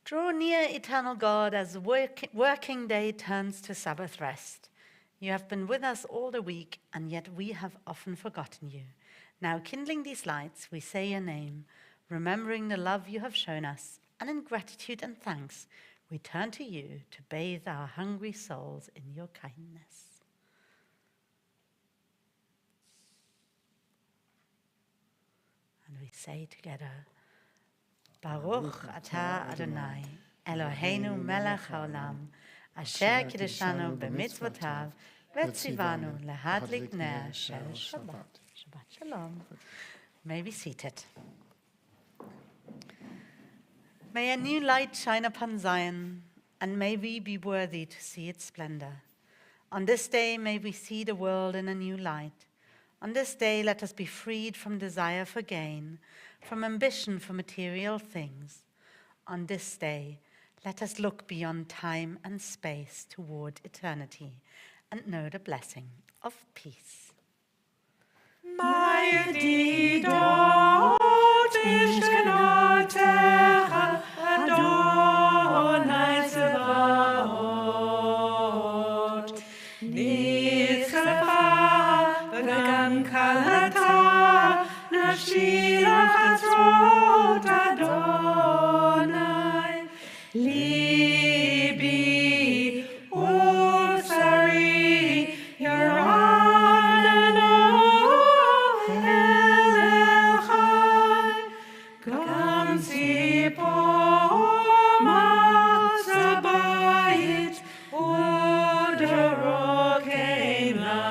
Draw near, eternal God, as working day turns to Sabbath rest. You have been with us all the week, and yet we have often forgotten you. Now, kindling these lights, we say your name, remembering the love you have shown us, and in gratitude and thanks, we turn to you to bathe our hungry souls in your kindness. And we say together, Baruch atah Adonai, Eloheinu melech haolam, asher kiddushanu b'mitzvotav, v'tzivanu lehadlik ner shel Shabbat. Shabbat shalom. May be seated. May a new light shine upon Zion, and may we be worthy to see its splendor. On this day, may we see the world in a new light. On this day, let us be freed from desire for gain, from ambition for material things. On this day, let us look beyond time and space toward eternity and know the blessing of peace. Mae di dod misgenotecha Adonai Tzevaot. Nitzchava v'gam kalata nashilach atzrot Adonai. Libi u'sari yarananu elechai. Gam tzipor matzabayit u'dorokena.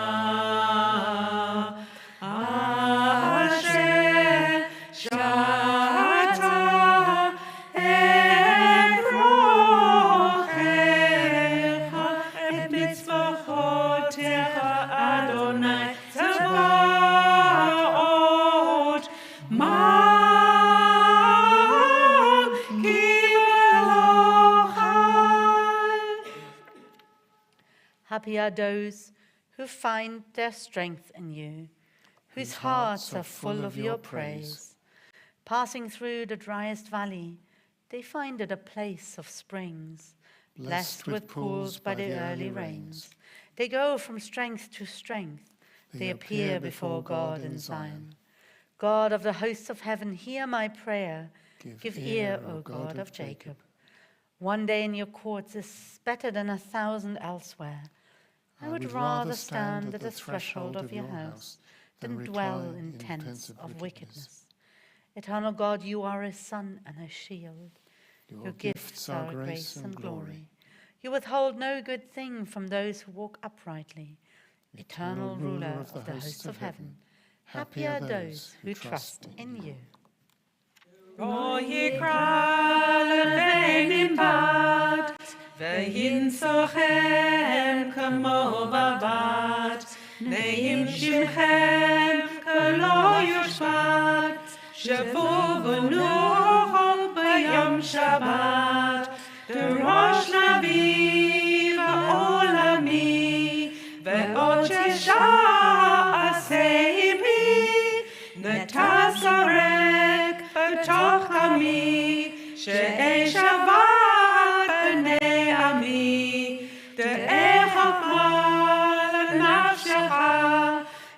Asher shata et rochecha et mitzvochotecha Adonai Tzevaot. Happy are those who find their strength in you, whose hearts are full of your praise. Passing through the driest valley, they find it a place of springs, blessed with pools by the early rains. They go from strength to strength. They appear before God in Zion. God of the hosts of heaven, hear my prayer. Give ear, O God of Jacob. One day in your courts is better than 1,000 elsewhere. I would rather stand at the threshold of your house than dwell in tents of wickedness. Eternal God, you are a sun and a shield. Your gifts are grace and glory. You withhold no good thing from those who walk uprightly. Eternal ruler of the hosts of heaven, happy are those who trust in you. Ro yikra levenim bat, ve'yinsochem kamo babat, neim shimchem kelo yushbat, shavu v'nuchol b'yom Shabbat, d'rosh navi v'olami, ve'ot shesha aseibi, netasarek בתוך עמי, שאי שבת בני עמי, דאי חכמה לנפשך,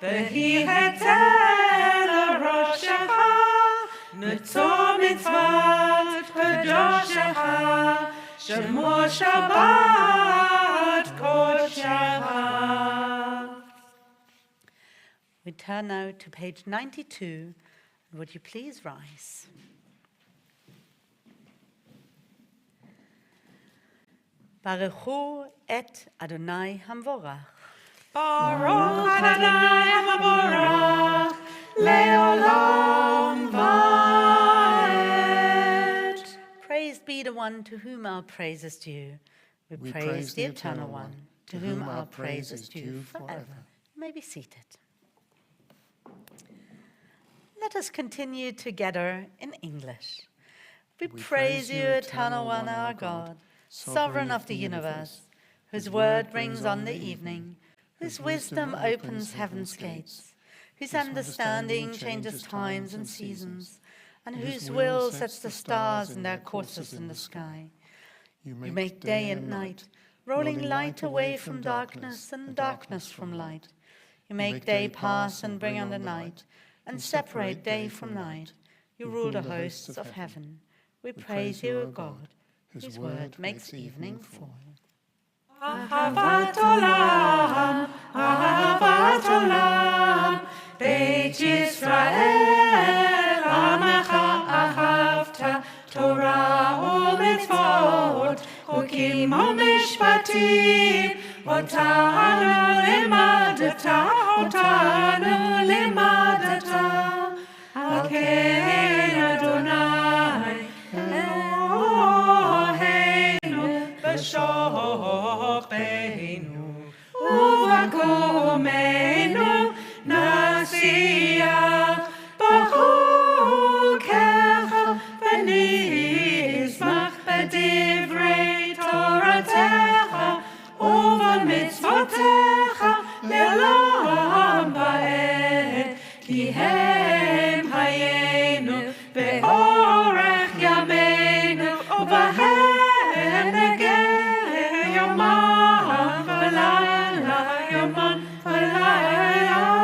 והיא היתר לראשך, נצור מצוות קדושך, שמו שבת קודשך. We turn now to page 92. Would you please rise? Baruchu et Adonai Hamvorach. Baruch Adonai Hamvorach, le'olam va'ed. Praised be the one to whom our praise is due. We praise the Eternal One, to whom our praise is due forever. You may be seated. Let us continue together in English. We praise you, Eternal One, our God, Sovereign of the universe, whose word brings on the evening, whose wisdom opens heaven's gates, whose understanding changes times and seasons, and whose will sets the stars in their courses in the sky. You make day and night, rolling light away from darkness and darkness from light. You make day pass and bring on the night, and separate day from night. You rule the hosts of heaven. We praise you, O God, whose word makes evening fall. Ahavat olam, Beit Yisrael, Amecha ahavta, Torah u'mitzvot, Chukim u'mishpatim, Otanu limadata, Al ken Adonai, Eloheinu, b'shochenu, u'v'kumenu, nasiach, b'chukecha, v'nizmach b'divrei Toratecha, u'v'mitzvotecha, יומם ולילה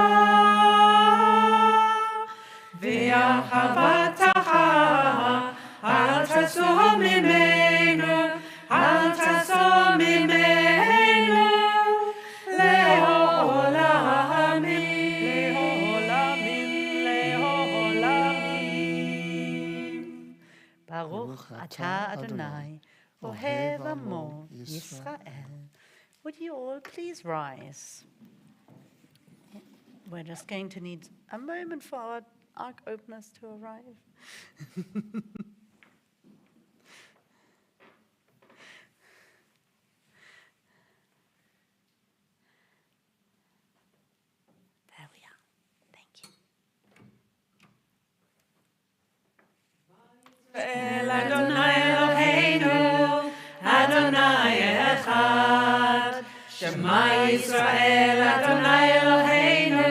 ואהבתך אל תסור ממנו אל תסור ממנו לעולמים לעולמים ברוך אתה אדוני אוהב עמו ישראל. Would you all please rise? We're just going to need a moment for our ark openers to arrive. There we are. Thank you. El Adonai Eloheinu, Adonai Echad. Shema Yisrael, Adonai Eloheinu,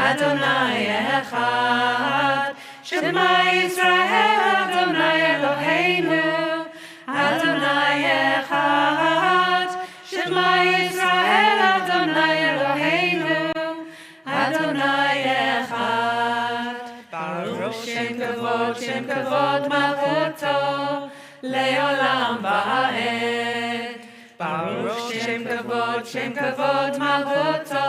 Adonai Echad. Shema Yisrael, Adonai Eloheinu, Adonai Echad. Shema Yisrael, Adonai Eloheinu, Adonai Echad. Baruch Shem Kavod Malchuto, Leolam Va'ed. Baruch Shem Kavod Malchuto,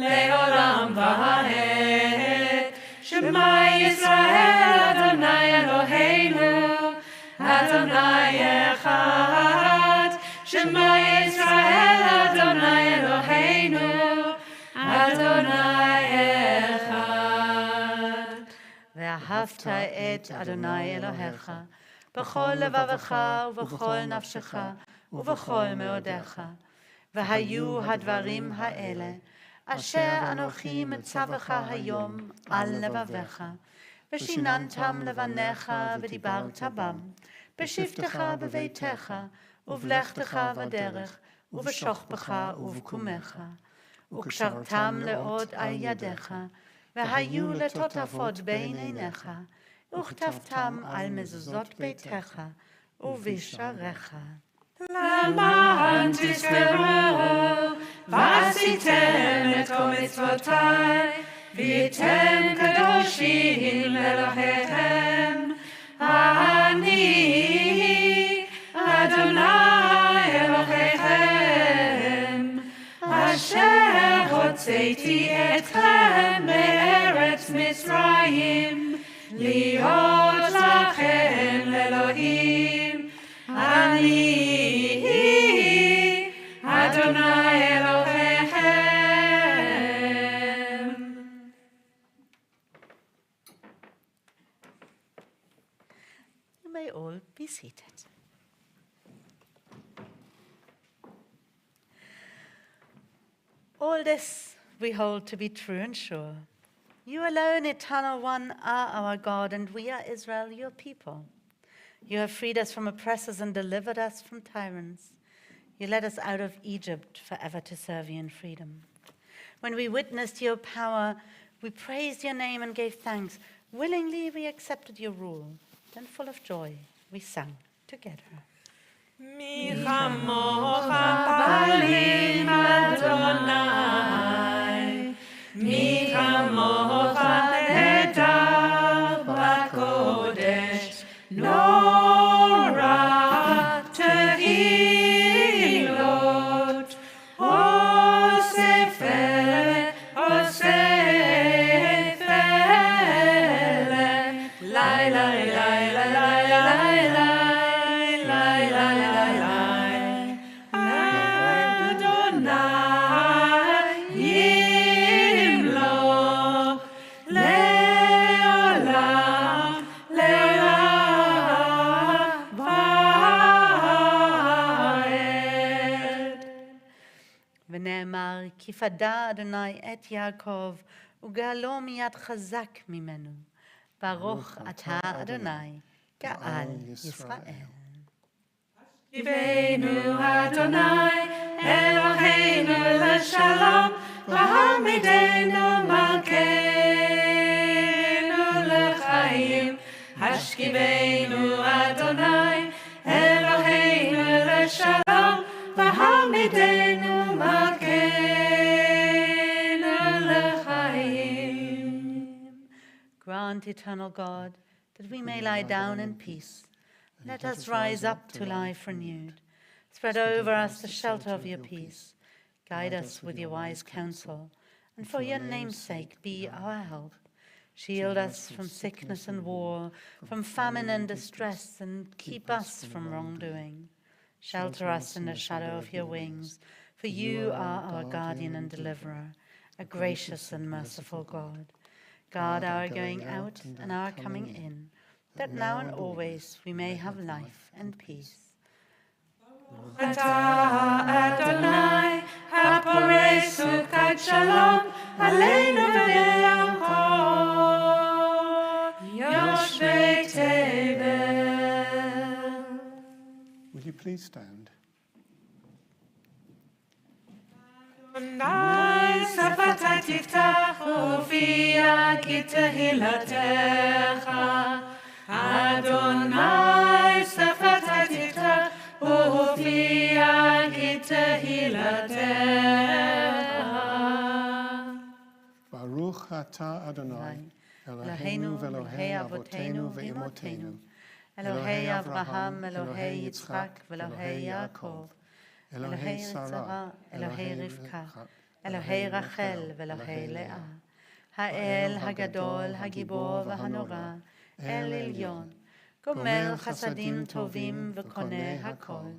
Leolam Va'ed. Shema Yisrael, Adonai Eloheinu, Adonai Echad. Shema Yisrael, Adonai Eloheinu, Adonai Echad. ואהבת את אדוני אלוהיך בכל לבבך ובכל נפשך ובכל מאודיך. והיו הדברים האלה אשר אנוכי מצווך היום על לבביך, ושיננתם לבניך ודיברת בם, בשבתך בביתך ובלכתך בדרך ובשוכבך ובקומך, וקשרתם לעוד על ידיך, והיו לטוטפות בין עיניך, וכתבתם על מזוזות ביתך ובשעריך. למען תזכרו ועשיתם את כל מצוותיי, והייתם קדושים לאלוהיכם. אני אדוני אלוהיכם, אשר הוצאתי אתכם מארץ מצרים, להיות לכם לאלוהים. אני אדוני אלוהיכם. You may all be seated. All this we hold to be true and sure. You alone, eternal one, are our God, and we are Israel, your people. You have freed us from oppressors and delivered us from tyrants. You led us out of Egypt forever to serve you in freedom. When we witnessed your power, we praised your name and gave thanks. Willingly we accepted your rule. Then full of joy, we sang together. מי כמוך בעלים אדוני, מי כמוך נהדר בקודש, נורא תהילות, אוסף ונאמר, כי פדה אדוני את יעקב, וגאלו מיד חזק ממנו. ברוך אתה אדוני, גאל ישראל. השיבנו אדוני, אלוהינו לשלום, והעמידנו מלכנו לחיים. השכיבנו אדוני, אלוהינו לשלום, והעמידנו מלכנו grant, eternal God, that we may lie down in peace. Let us rise up to life renewed. Spread over us the shelter of your peace. Guide us with your wise counsel, and for your name's sake be our help. Shield us from sickness and war, from famine and distress, and keep us from wrongdoing. Shelter us in the shadow of your wings, for you are our guardian and deliverer, a gracious and merciful God. Guard our going out and our coming in, that now and always we may have life and peace. Ata Adonai, hapore sukat shalom, aleinu v'le'akol, yoshvei tevel. Will you please stand? Adonai, safata tiftach, ufia gitehiltecha. Adonai, safata tiftach, ufia gitehiltecha. Baruch atah Adonai, Eloheinu v'Elohei Avotenu v'Imotenu, Elohei Avraham, Elohei Yitzchak, v'Elohei Yaakov, Elohei Sarah, Elohei Rivka, Elohei Rachel ואלוהי לאה. האל הגדול, הגיבור והנורא, אל עליון, גומל חסדים טובים וקונה הכל,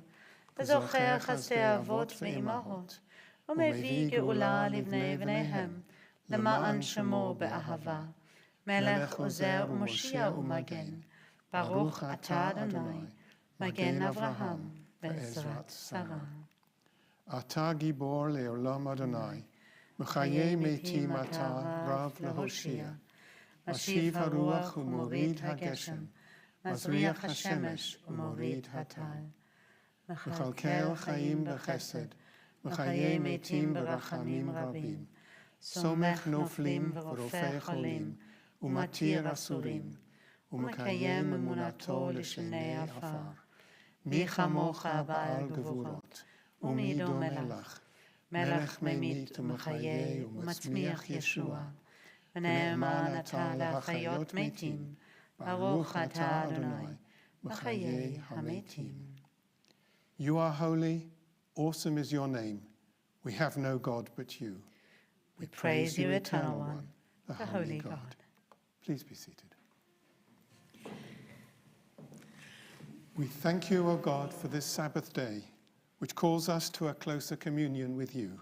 וזוכר חסדי אבות ואימהות, ומביא גאולה לבני בניהם, למען שמו באהבה, מלך עוזר ומושיע ומגן, ברוך אתה אדוני, מגן אברהם בעזרת שרה. אתה גיבור לעולם אדוני, מחיי מתים אתה רב להושיע. משיב הרוח ומוריד הגשם, מזריח השמש ומוריד הטל. מכלכל חיים בחסד, מחיי מתים ברחמים רבים. סומך נופלים ורופא חולים, ומתיר אסורים, ומקיים אמונתו לשני עפר. מי כמוך בעל גבורות, ומי דומה לך, מלך ממית ומחיה ומצמיח ישוע. ונאמן אתה להחיות מתים, ברוך אתה אדוני, מחיי המתים. You are holy, awesome is your name. We have no God but you. We praise you, Eternal One, the Holy God. Please be seated. We thank you, O God, for this Sabbath day, which calls us to a closer communion with you.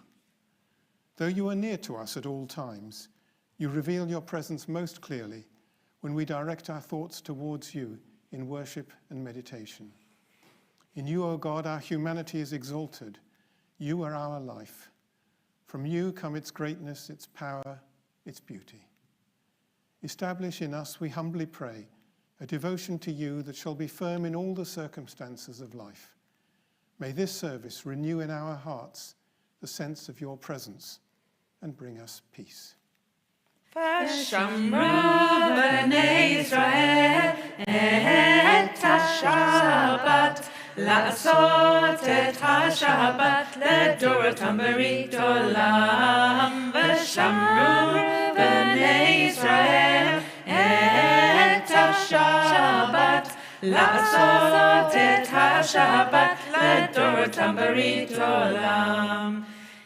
Though you are near to us at all times, you reveal your presence most clearly when we direct our thoughts towards you in worship and meditation. In you, O God, our humanity is exalted. You are our life. From you come its greatness, its power, its beauty. Establish in us, we humbly pray, a devotion to you that shall be firm in all the circumstances of life. May this service renew in our hearts the sense of your presence and bring us peace. ושמרו בני ישראל את השבת, לעשות את השבת לדורותם ברית עולם. ושמרו בני ישראל את השבת, לעשות את השבת לדורותם ברית עולם.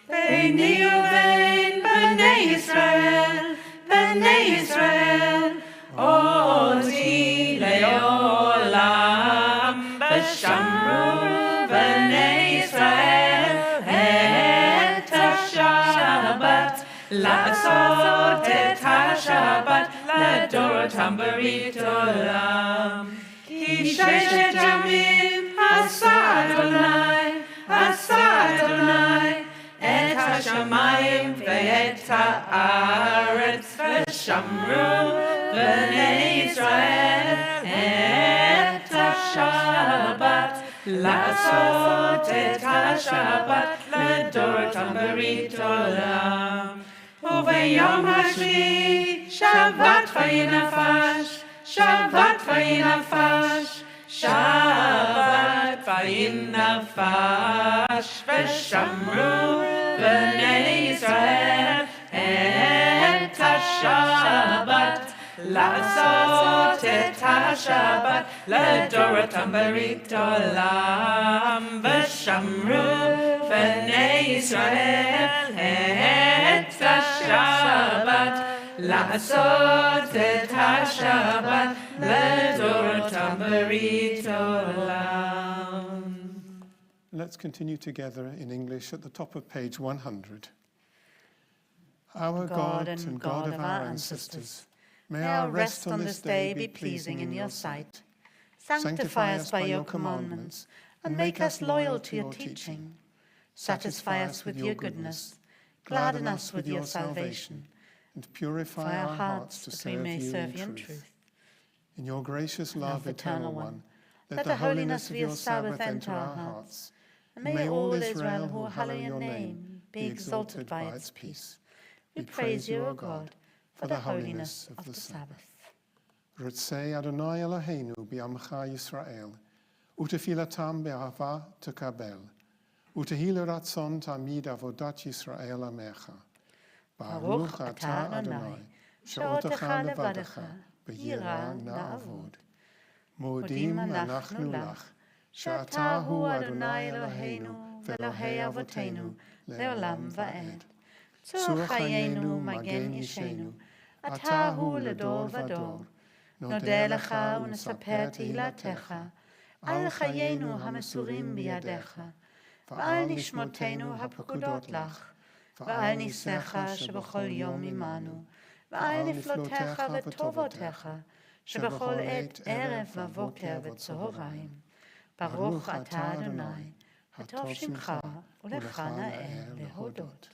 ביני ובין בני ישראל, בני ישראל, אותי לעולם. ושמרו בני ישראל את השבת, לעשות את השבת לדורותם ברית עולם. כי ששת ימים עשה אדוני, עשה אדוני, את השמיים ואת הארץ. ושמרו בני ישראל את השבת, לעשות את השבת לדורותם ברית עולם. וביום השביעי שבת וינפש, שבת וינפש, שבת וינפש. ושמרו בני ישראל את השבת, לעשות את השבת לדורותם ברית עולם, ושמרו בני ישראל את השבת, לעשות את השבת לדורותם ברית עולם. Let's continue together in English at the top of page 100. Our God and God of our ancestors, may our rest on this day be pleasing in your sight. Sanctify us by your commandments, and make us loyal to your teaching. Satisfy us with your goodness, gladden us with your salvation, and purify our hearts to serve you in truth. In your gracious love, Eternal One, let the holiness of your Sabbath enter our hearts, and may all Israel who hallow your name be exalted by its peace. We praise you, O God, for the holiness of the Sabbath. Rotsei Adonai Eloheinu bi'amcha Yisrael, utefilatam be'ahava tekabel, utehilu ratzon tamid avodat Yisrael amecha. Baruch atah Adonai, she'otecha levadecha, b'yira na'avod. Modim anachnu lach, she'ata hu Adonai Eloheinu ve'Elohei avotenu, le'olam va'ed. Tzur chayenu Maginn ishenu, אתה הוא לדור ודור. נודה לך ונספר תהילתך, על חיינו המסורים בידיך, ועל נשמותינו הפקודות לך, ועל ניסיך שבכל יום עמנו, ועל נפלותיך וטובותיך, שבכל עת ערב ובוקר וצהריים. ברוך אתה אדוני, הטוב שמך ולך נאה להודות.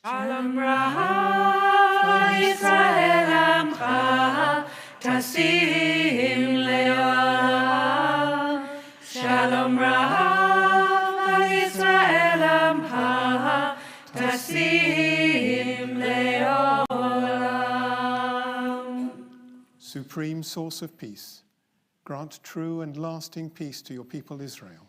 Shalom Rav Yisrael Amcha Tasim Leolam. Shalom Rav Yisrael Amcha Tasim Leolam. Supreme source of peace, grant true and lasting peace to your people Israel.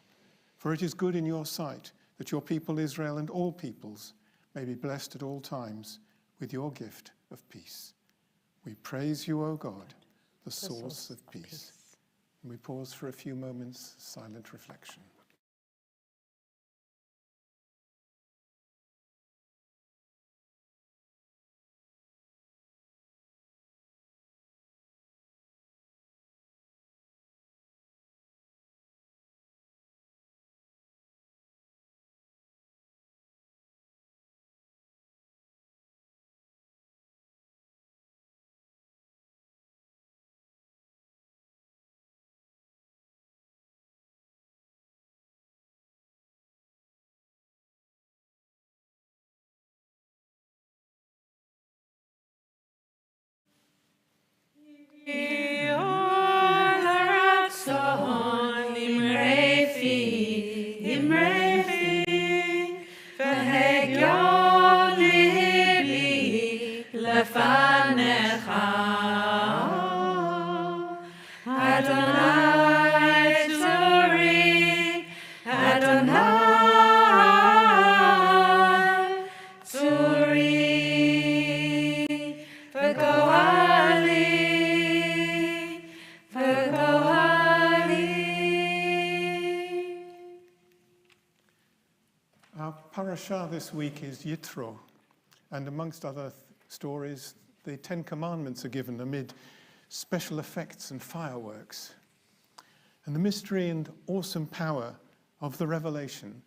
For it is good in your sight that your people Israel and all peoples may be blessed at all times with your gift of peace. We praise you, O God, the source of peace. And we pause for a few moments, silent reflection. Parashah this week is Yitro, and amongst other stories, the Ten Commandments are given amid special effects and fireworks. And the mystery and awesome power of the revelation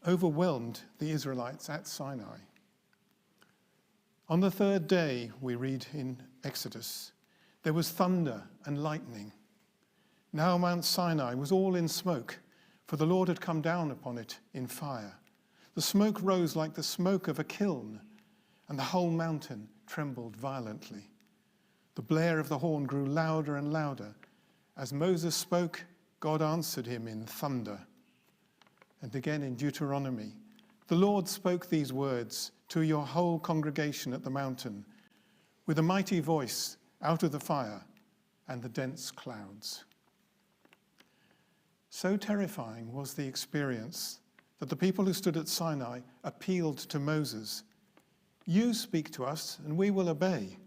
overwhelmed the Israelites at Sinai. On the third day, we read in Exodus, there was thunder and lightning. Now Mount Sinai was all in smoke, for the Lord had come down upon it in fire. The smoke rose like the smoke of a kiln, and the whole mountain trembled violently. The blare of the horn grew louder and louder. As Moses spoke, God answered him in thunder. And again in Deuteronomy, the Lord spoke these words to your whole congregation at the mountain, with a mighty voice out of the fire and the dense clouds. So terrifying was the experience that the people who stood at Sinai appealed to Moses. You speak to us and we will obey.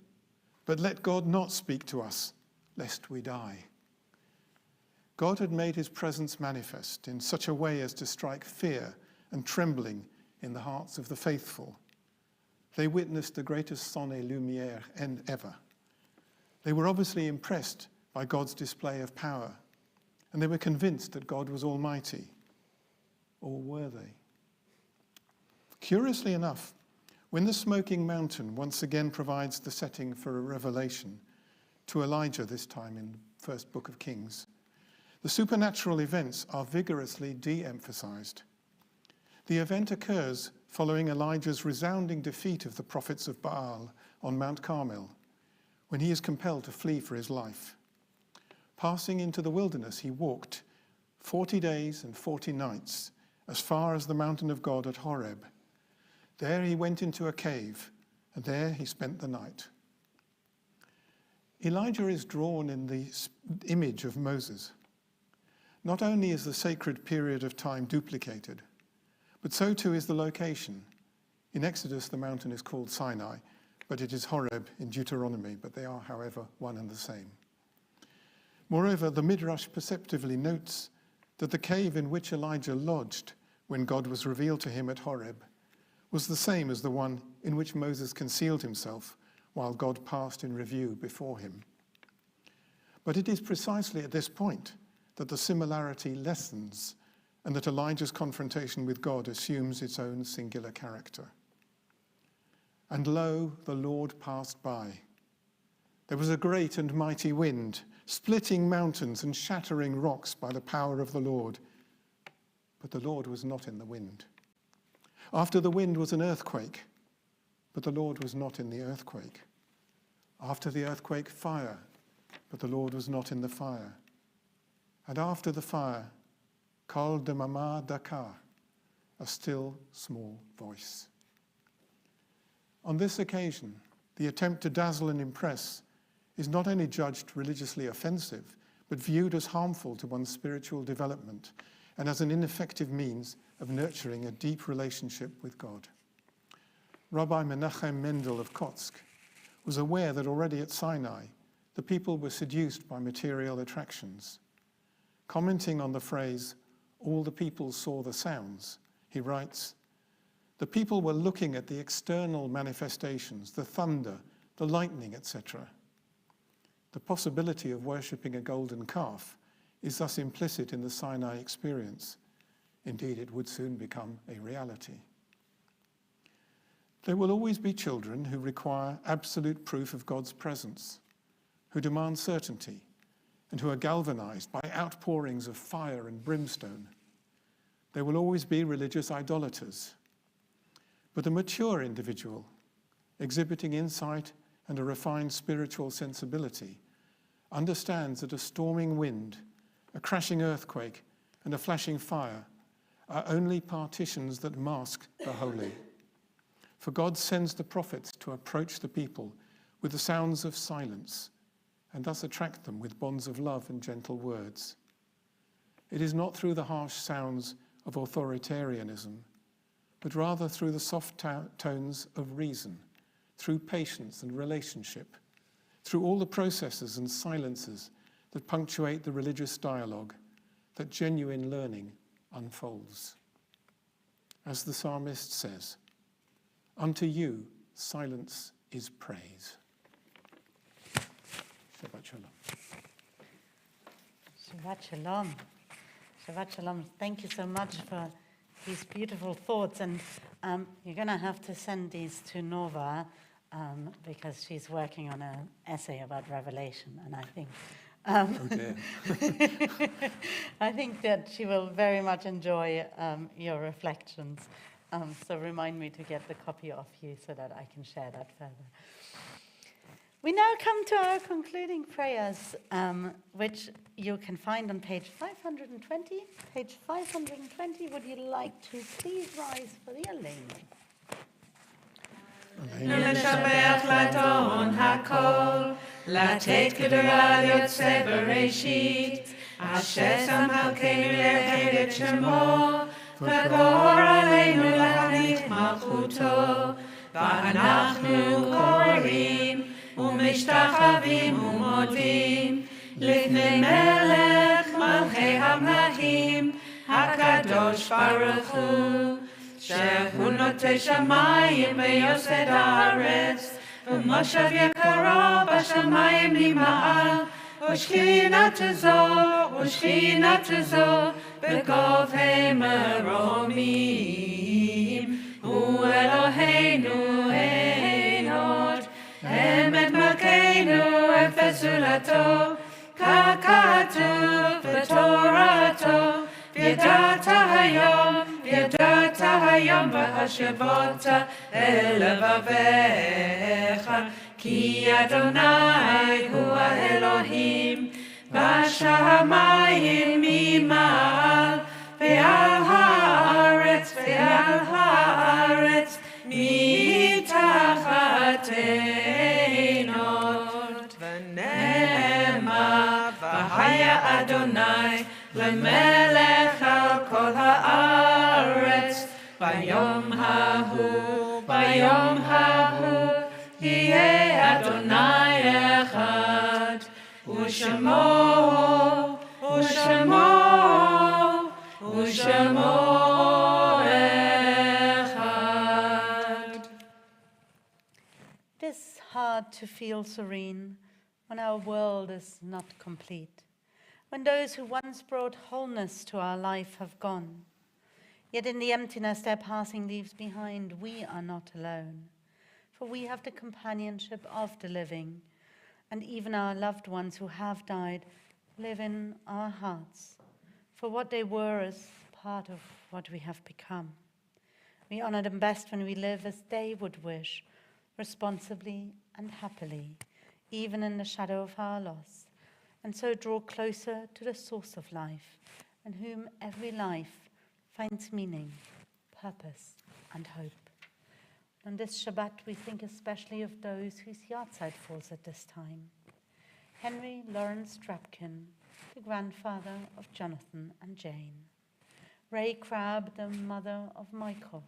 But let God not speak to us, lest we die. God had made his presence manifest in such a way as to strike fear and trembling in the hearts of the faithful. They witnessed the greatest son et lumière ever. They were obviously impressed by God's display of power, and they were convinced that God was almighty. Or were they? Curiously enough, when the smoking mountain once again provides the setting for a revelation to Elijah, this time in the first book of Kings, the supernatural events are vigorously de-emphasized. The event occurs following Elijah's resounding defeat of the prophets of Baal on Mount Carmel, when he is compelled to flee for his life. Passing into the wilderness, he walked 40 days and 40 nights as far as the mountain of God at Horeb. There he went into a cave, and there he spent the night. Elijah is drawn in the image of Moses. Not only is the sacred period of time duplicated, but so too is the location. In Exodus, the mountain is called Sinai, but it is Horeb in Deuteronomy, but they are, however, one and the same. Moreover, the Midrash perceptively notes that the cave in which Elijah lodged when God was revealed to him at Horeb was the same as the one in which Moses concealed himself while God passed in review before him. But it is precisely at this point that the similarity lessens and that Elijah's confrontation with God assumes its own singular character. And lo, the Lord passed by. There was a great and mighty wind, splitting mountains and shattering rocks by the power of the Lord. But the Lord was not in the wind. After the wind was an earthquake, but the Lord was not in the earthquake. After the earthquake, fire, but the Lord was not in the fire. And after the fire, kol demama dakar, a still small voice. On this occasion, the attempt to dazzle and impress is not only judged religiously offensive, but viewed as harmful to one's spiritual development and as an ineffective means of nurturing a deep relationship with God. Rabbi Menachem Mendel of Kotsk was aware that already at Sinai, the people were seduced by material attractions. Commenting on the phrase, "all the people saw the sounds," he writes, "The people were looking at the external manifestations, the thunder, the lightning, etc. The possibility of worshipping a golden calf is thus implicit in the Sinai experience. Indeed, it would soon become a reality." There will always be children who require absolute proof of God's presence, who demand certainty, and who are galvanized by outpourings of fire and brimstone. There will always be religious idolaters. But a mature individual, exhibiting insight and a refined spiritual sensibility, understands that a storming wind, a crashing earthquake, and a flashing fire are only partitions that mask the holy. For God sends the prophets to approach the people with the sounds of silence, and thus attract them with bonds of love and gentle words. It is not through the harsh sounds of authoritarianism, but rather through the soft tones of reason, through patience and relationship, through all the processes and silences that punctuate the religious dialogue, that genuine learning unfolds. As the psalmist says, "Unto you silence is praise." Shabbat shalom. Shabbat shalom. Shabbat shalom. Thank you so much for these beautiful thoughts. And you're going to have to send these to Nova because she's working on an essay about Revelation. And I think I think that she will very much enjoy your reflections. So remind me to get the copy off you so that I can share that further. We now come to our concluding prayers, which you can find on page 520. Page 520, would you like to please rise for the Aleinu? לשבח לטון הכל, לתת קדרה ליוצא בראשית, אשר שם מלכנו להד את שמו, וגור עלינו להניח מלכותו, ואנחנו קוראים ומשתחווים ומודים לפני מלך מלכי המלכים הקדוש ברוך הוא, שהוא נוטה שמיים ויוסד הארץ, ומושב יקרו בשמיים ממעל, ושכינת זו בגובה מרומים. הוא אלוהינו אין עוד, אמת מלכנו אפס זולתו, ככתוב בתורתו, וידעת היום והשבות אל לבביך, כי אדוני הוא האלוהים בשמיים ממעל, ועל הארץ מתחתנו. ונאמר והיה אדוני למלך על כל הארץ, ביום ההוא יהיה אדוני אחד, ושמו אחד. It is hard to feel serene when our world is not complete, when those who once brought wholeness to our life have gone. Yet in the emptiness their passing leaves behind, we are not alone, for we have the companionship of the living, and even our loved ones who have died live in our hearts, for what they were is part of what we have become. We honor them best when we live as they would wish, responsibly and happily, even in the shadow of our loss, and so draw closer to the source of life, in whom every life finds meaning, purpose, and hope. On this Shabbat, we think especially of those whose yahrzeit falls at this time. Henry Lawrence Drapkin, the grandfather of Jonathan and Jane. Ray Crabb, the mother of Michael.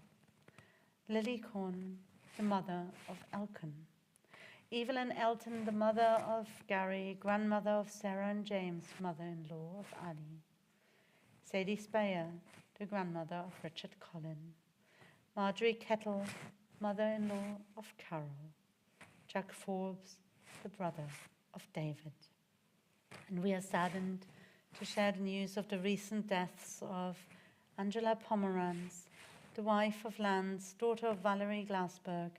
Lily Corn, the mother of Elkin. Evelyn Elton, the mother of Gary, grandmother of Sarah and James, mother-in-law of Ali. Sadie Speyer, the grandmother of Richard Colin. Marjorie Kettle, mother-in-law of Carol. Jack Forbes, the brother of David. And we are saddened to share the news of the recent deaths of Angela Pomeranz, the wife of Lance, daughter of Valerie Glassberg,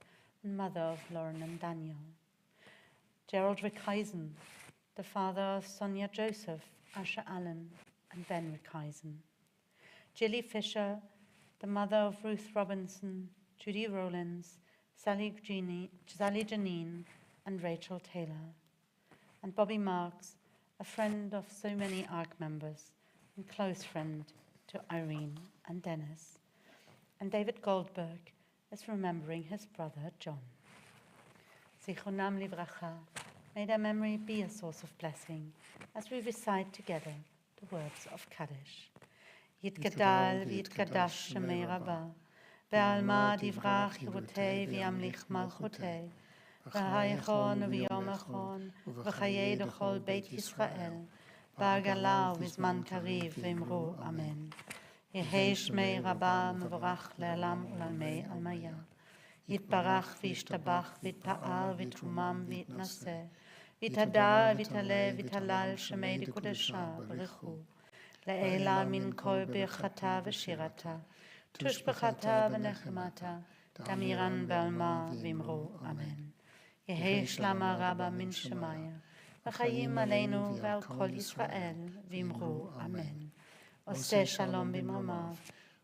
and mother of Lauren and Daniel. Gerald Rickeisen, the father of Sonia Joseph, Asher Allen, and Ben Rickeisen. Jilly Fisher, the mother of Ruth Robinson, Judy Rollins, Sally Janine, and Rachel Taylor. And Bobby Marks, a friend of so many Ark members, and close friend to Irene and Dennis. And David Goldberg is remembering his brother John. Zichronam livracha, may their memory be a source of blessing as we recite together the words of Kaddish. Yitgadal v'yitgadash shemei Rabbah, ve'alma divrach yirutei v'yamlich malchutei, v'hayachon v'yom achon, v'chayei d'chol beit Yisrael, ba'agala v'zman kariv v'imru amen. Yehei shmei Rabbah mevorach le'alam u'lalmei almaya. Yitbarach v'yishtabach v'yitpa'al v'yitrumam v'yitnaseh, v'yitadar v'yitale v'yitalal shemei d'kodesha b'richu. Le'ela min kol birchata v'shirata, tushbechata v'nechemata, tamiran b'alma v'imru amen. Yehei shlama Rabbah min shemaya, v'chayim aleinu v'al kol Yisrael v'imru amen. Oseh shalom b'mromav,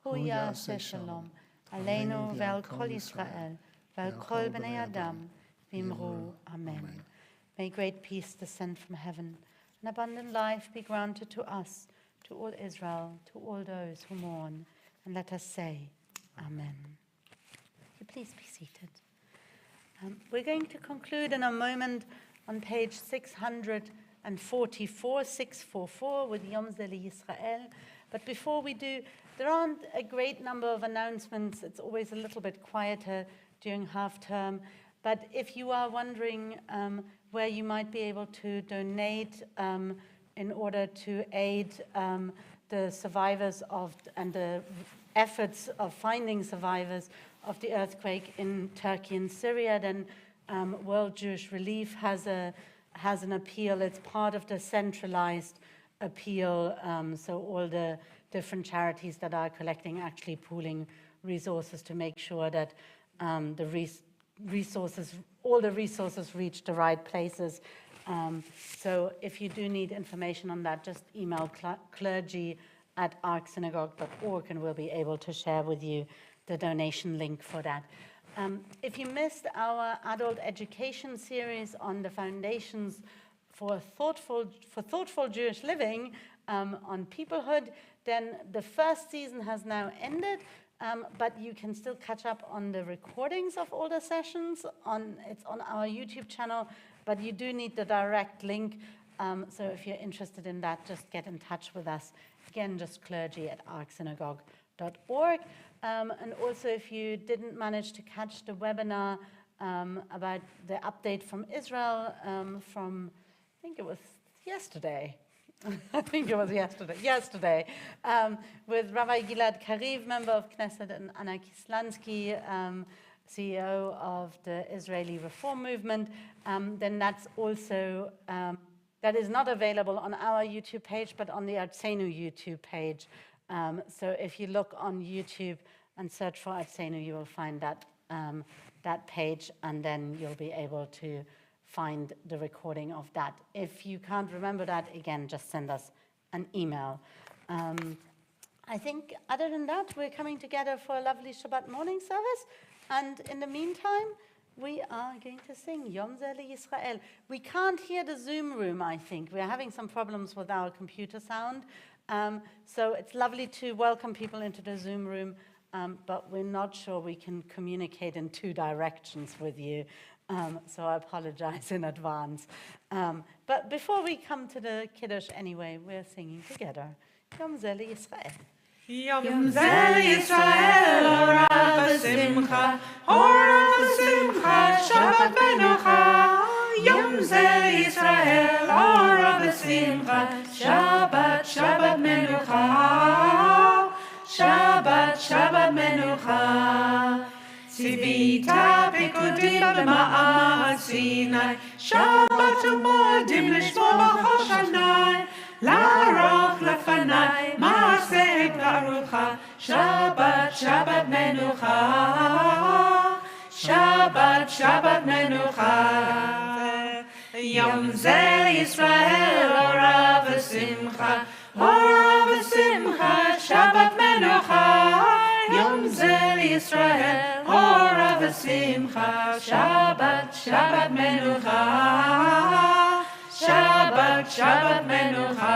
hu ya'aseh shalom, aleinu v'al kol Yisrael, v'al kol b'nei Adam, v'imru amen. May great peace descend from heaven, and abundant life be granted to us, to all Israel, to all those who mourn, and let us say, Amen. Please be seated. We're going to conclude in a moment on page 644 with Yom Zeh Yisrael. But before we do, there aren't a great number of announcements. It's always a little bit quieter during half term. But if you are wondering where you might be able to donate in order to aid the survivors and the efforts of finding survivors of the earthquake in Turkey and Syria, then World Jewish Relief has an appeal. It's part of the centralized appeal, so all the different charities that are collecting actually pooling resources to make sure that all the resources reach the right places. So if you do need information on that, just email clergy@arksynagogue.org and we'll be able to share with you the donation link for that. If you missed our adult education series on the foundations for thoughtful Jewish living on peoplehood, then the first season has now ended, but you can still catch up on the recordings of all the sessions. It's on our YouTube channel, but you do need the direct link. So if you're interested in that, just get in touch with us. Again, just clergy@arksynagogue.org. And also, if you didn't manage to catch the webinar about the update from Israel from, I think it was yesterday. Yesterday, with Rabbi Gilad Kariv, member of Knesset, and Anna Kislansky, CEO of the Israeli Reform Movement, then that's also, that is not available on our YouTube page, but on the Artseinu YouTube page. So if you look on YouTube and search for Artseinu, you will find that page, and then you'll be able to find the recording of that. If you can't remember that, again, just send us an email. I think other than that, we're coming together for a lovely Shabbat morning service. And in the meantime, we are going to sing Yom Zeh Yisrael. We can't hear the Zoom room, I think. We're having some problems with our computer sound. So it's lovely to welcome people into the Zoom room, but we're not sure we can communicate in two directions with you. So I apologize in advance. But before we come to the Kiddush anyway, we're singing together. Yom Zeh Yisrael. Yom Zeh Yisrael, Hora v'simcha, Hora v'simcha, Shabbat menucha. Yom Zeh Yisrael, Hora v'simcha, Shabbat, Shabbat menucha. Shabbat, Shabbat menucha. Tzivita pikudim b'ma'at Sinai, Shabbat u'modim l'shmo b'choshanai. La'aroch lefanai, ma'aseh barucha, Shabbat, Shabbat menucha. Shabbat, Shabbat menucha. Yom Zeh Yisrael, Hora v'simcha, Hora v'simcha, Shabbat menucha. Yom Zeh Yisrael, Hora v'simcha, Shabbat, Shabbat menucha. Shabbat, Shabbat menucha.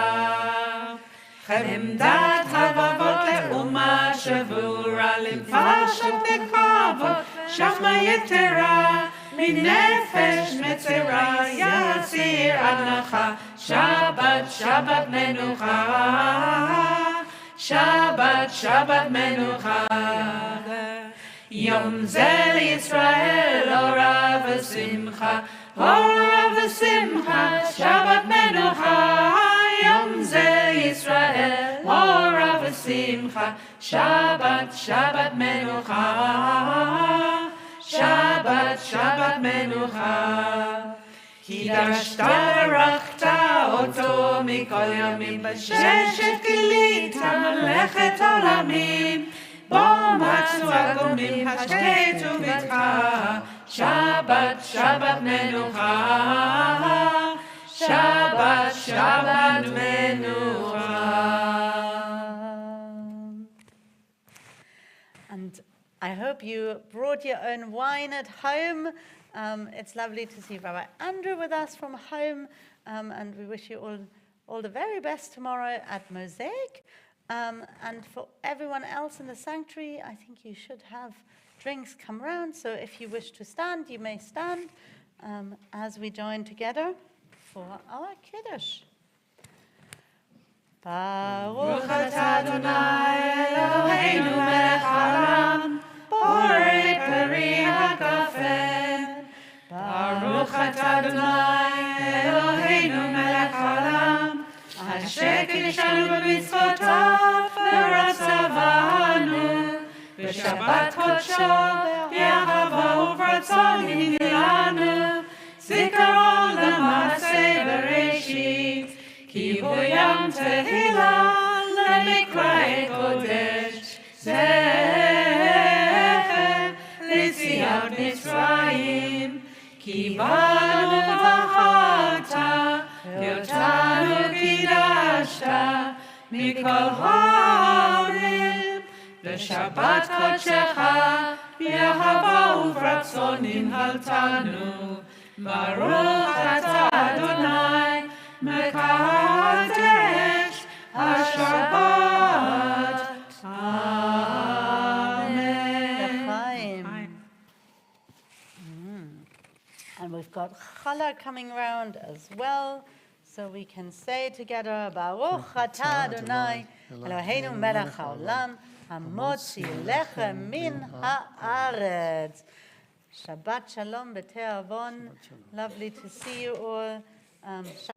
Chemdat halvavot le'uma shavura, limfashat nekavot, shachma yetera, minefesh metzera, yatzir adnacha. Shabbat, Shabbat menucha. Shabbat, Shabbat menucha. Yom Zeh Yisrael, Hora v'simcha, Hora v'simcha, Shabbat menucha. Yom Zeh Yisrael, Hora v'simcha, Shabbat, Shabbat menucha. Shabbat, Shabbat menucha. Kidashta v'rachta oto mikol yamim, Sheshet kilita melechet olamim. Bo matzu agomim hashketu bitcha. Shabbat, Shabbat menucha. Shabbat, Shabbat menucha. And I hope you brought your own wine at home. It's lovely to see Rabbi Andrew with us from home. And we wish you all the very best tomorrow at Mosaic. And for everyone else in the sanctuary, I think you should have drinks come round. So if you wish to stand, you may stand as we join together for our Kiddush. Baruch atah Adonai Eloheinu melech haolam, borei peri hagafen, Baruch atah Adonai Eloheinu melech haolam, asher קידשנו במצוותיו ורצה בשבת קודשו, באהבה וברצון הנהילנו, זיכרון למעשה בראשית, כי הוא יום תהילה למקראי קודש, זכר ליציאת מצרים, כי בנו בחרת, ואותנו קידשת מכל העמים, בשבת קודשך, באהבה וברצון ננהלתנו, ברוך אתה אדוני, מקדש השבת. Amen. And we've got challah coming round as well, so we can say together, Baruch atah Adonai Eloheinu melech haolam, hamotzi lechem min haaretz. Shabbat shalom b'tei avon. Lovely to see you all.